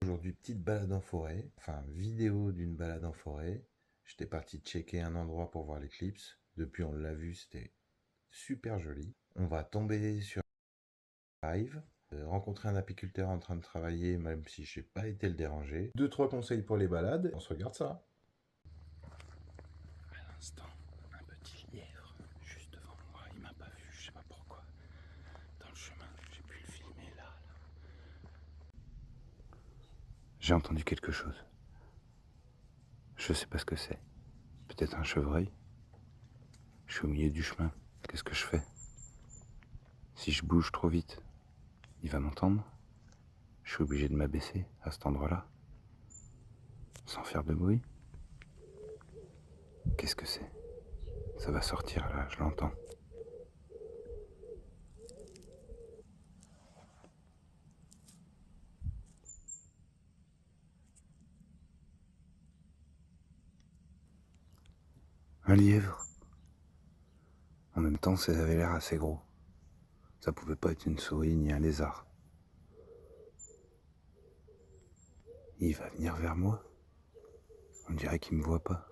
Aujourd'hui, petite balade en forêt, enfin vidéo d'une balade en forêt. J'étais parti checker un endroit pour voir l'éclipse. Depuis, on l'a vu, c'était super joli. On va tomber sur un live, rencontrer un apiculteur en train de travailler, même si je n'ai pas été le déranger. Deux, trois conseils pour les balades. On se regarde ça. À l'instant, un petit lièvre juste devant moi. Il m'a pas vu, je sais pas pourquoi. Dans le chemin, j'ai pu le filmer là. J'ai entendu quelque chose. Je sais pas ce que c'est. Peut-être un chevreuil. Je suis au milieu du chemin. Qu'est-ce que je fais? Si je bouge trop vite, il va m'entendre. Je suis obligé de m'abaisser à cet endroit-là, sans faire de bruit. Qu'est-ce que c'est? Ça va sortir là, je l'entends. Un lièvre. En même temps, ça avait l'air assez gros. Ça pouvait pas être une souris ni un lézard. Il va venir vers moi. On dirait qu'il me voit pas.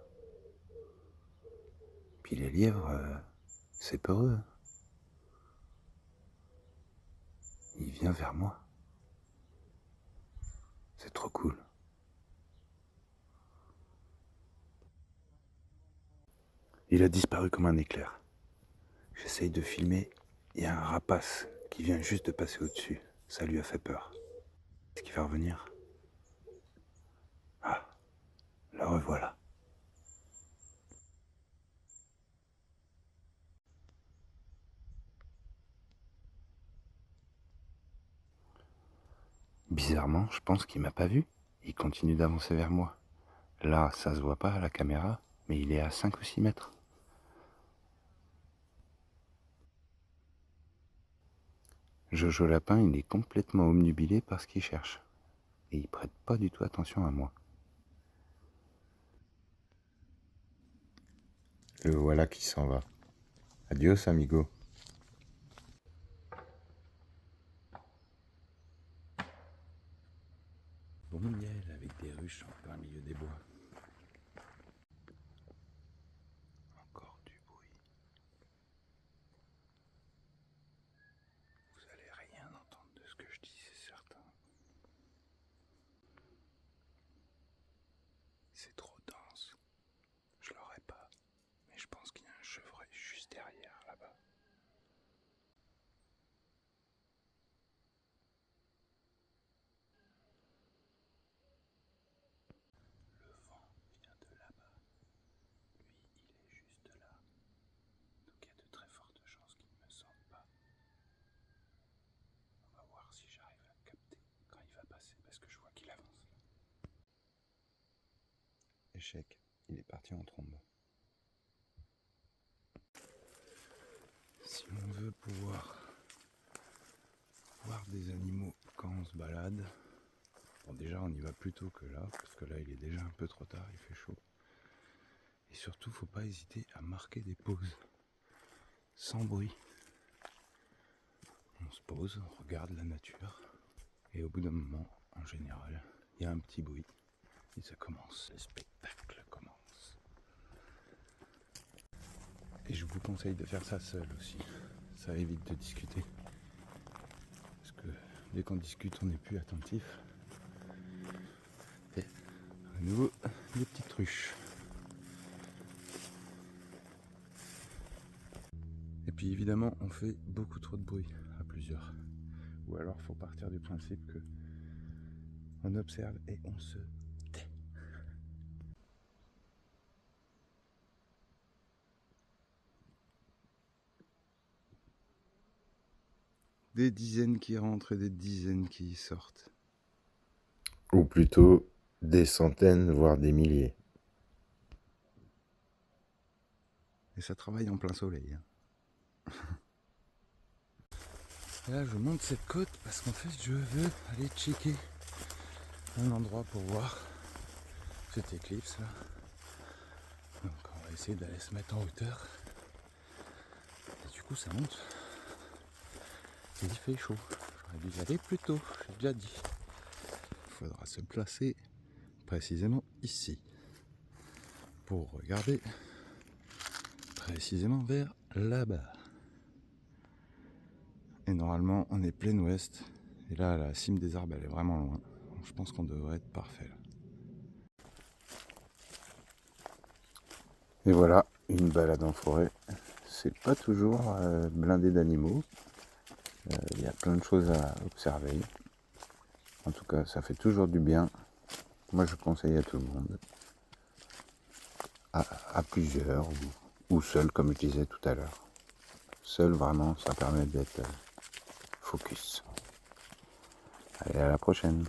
Puis les lièvres, c'est peureux. Il vient vers moi. C'est trop cool. Il a disparu comme un éclair. J'essaye de filmer. Il y a un rapace qui vient juste de passer au-dessus. Ça lui a fait peur. Est-ce qu'il va revenir? Ah, le revoilà. Bizarrement, je pense qu'il m'a pas vu. Il continue d'avancer vers moi. Là, ça se voit pas à la caméra, mais il est à 5 ou 6 mètres. Jojo Lapin, il est complètement obnubilé par ce qu'il cherche. Et il prête pas du tout attention à moi. Le voilà qui s'en va. Adios, amigo. Bon miel avec des ruches en plein milieu des bois. Encore du bruit. Vous allez rien entendre de ce que je dis, c'est certain. C'est trop dense. Je l'aurais pas. Mais je pense qu'il y a un chevreuil juste derrière, là-bas. Le vent vient de là-bas. Lui, il est juste là. Donc il y a de très fortes chances qu'il ne me sente pas. On va voir si j'arrive à le capter quand il va passer, parce que je vois qu'il avance là. Échec, il est parti en trombe. Si on veut pouvoir voir des animaux quand on se balade, bon déjà on y va plus tôt que là, parce que là il est déjà un peu trop tard, il fait chaud. Et surtout, faut pas hésiter à marquer des pauses, sans bruit. On se pose, on regarde la nature, et au bout d'un moment, en général, il y a un petit bruit, et ça commence, le spectacle commence. Et je vous conseille de faire ça seul aussi, ça évite de discuter. Parce que dès qu'on discute, on n'est plus attentif. Et à nouveau, des petites ruches. Et puis évidemment, on fait beaucoup trop de bruit à plusieurs. Ou alors, faut partir du principe que on observe et on se tait. Des dizaines qui rentrent et des dizaines qui sortent. Ou plutôt des centaines, voire des milliers. Et ça travaille en plein soleil. Et là, je monte cette côte parce qu'en fait, je veux aller checker un endroit pour voir cette éclipse là. Donc, on va essayer d'aller se mettre en hauteur. Et du coup, ça monte. Et il fait chaud. J'aurais dû y aller plus tôt, j'ai déjà dit. faudra se placer précisément ici pour regarder précisément vers là-bas. Et normalement on est plein ouest, et là la cime des arbres elle est vraiment loin, donc je pense qu'on devrait être parfait là. Et voilà, une balade en forêt, c'est pas toujours blindé d'animaux. Il y a plein de choses à observer. En tout cas, ça fait toujours du bien. Moi, je conseille à tout le monde. À plusieurs ou seul, comme je disais tout à l'heure. Seul, vraiment, ça permet d'être focus. Allez, à la prochaine.